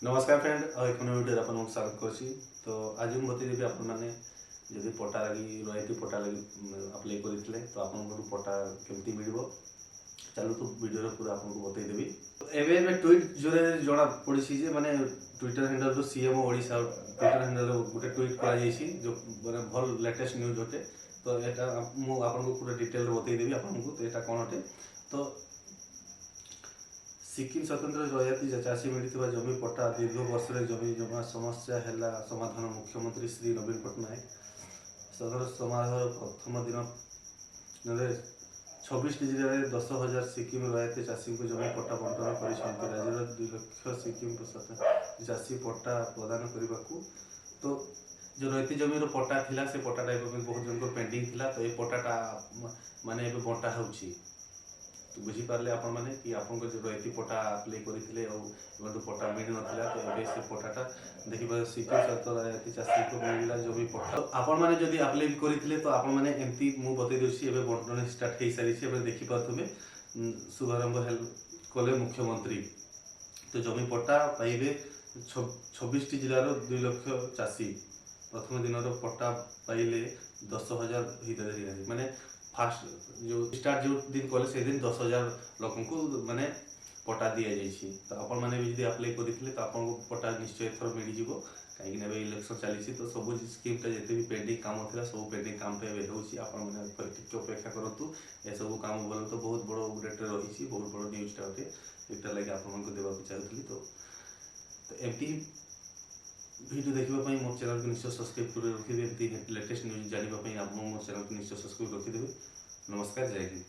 नमस्कार फ्रेंड एक वीडियो आपन स्वागत करछि। तो आज हम बतैदेबी आपन माने जदि पटा लगी रयती पटा लगी अप्लाई करथिले तो आपन को पटा केमती मिलिबो चलो तो वीडियो रे पूरा आपन को बतैदेबी। एबे एबे ट्वीट जोरे जणा पड़िछि जे माने ट्विटर हैंडल रो सीएम ओडिसा ट्विटर हैंडल रो गुटे ट्वीट करा जायछि जो माने भल लेटेस्ट न्यूज होते। तो एटा मु आपन को पूरा डिटेल रे बतैदेबी आपन को। तो एटा कोन होते तो सिक्किम स्वतंत्र रयती चाषी मिलता जमी पट्टा दीर्घ वर्ष जमी जमा समस्या है समाधान मुख्यमंत्री श्री नवीन पट्टनायक सदर समारोह प्रथम दिन 26 जिले में 10,000 सिक्किम रयती चाषी को जमी पट्टा बंटन कर राज्यर 2 लाख सिक्किम चाषी पट्टा प्रदान करने को। तो जो रयती जमी पट्टा थिला से पट्टाटा बहुत जन पेंडिंग थिला। तो ये पट्टाटा माने बंटा होउछि। तो बुझीपारे आपण मैंने कि आपन जो रयती पट्टा अप्लाई करते और पट्टा मिल नाला। तो ये से पट्टाटा देखिए सिक्किम सहित रयती चाषी को मिलला जमी पट्टा। तो आपण मैंने जब अप्लाई करते तो आपण मैंने एमती मु बतई दूसरी बंटन स्टार्ट हो सारी देखिपे शुभारंभ कले मुख्यमंत्री। तो जमी पट्टा पाइबे 26 जिलार 2 लाख चाषी प्रथम दिन पट्टा पाइले 10,000 हिताधिकारी माने फास्ट जो स्टार्ट जो दिन कले से दिन 10,000 लोक को माने पट्टा दि जाइए। तो आपण मैंने भी अप्लाई करते तो आपको पट्टा निश्चय एथर मिल जाव कहीं इलेक्शन चली। तो सब स्कीम जिते भी पेंडिंग काम था सब पेंडिंग काम पे मैंने अपेक्षा करूँ ए सब काम बोल। तो बहुत बड़ अपडेट रही बहुत बड़ न्यूजटा होते यहाँ लगे आपको देवाक चाहूँगी। तो एमती वीडियो देखापी मो चैनल को निश्चय सब्सक्राइब कर रखिए। एमती लेटेस्ट न्यूज जानापी आप मो चैनल को निश्चय सब्सक्राइब रखिदेवे। नमस्कार, जय हिंद।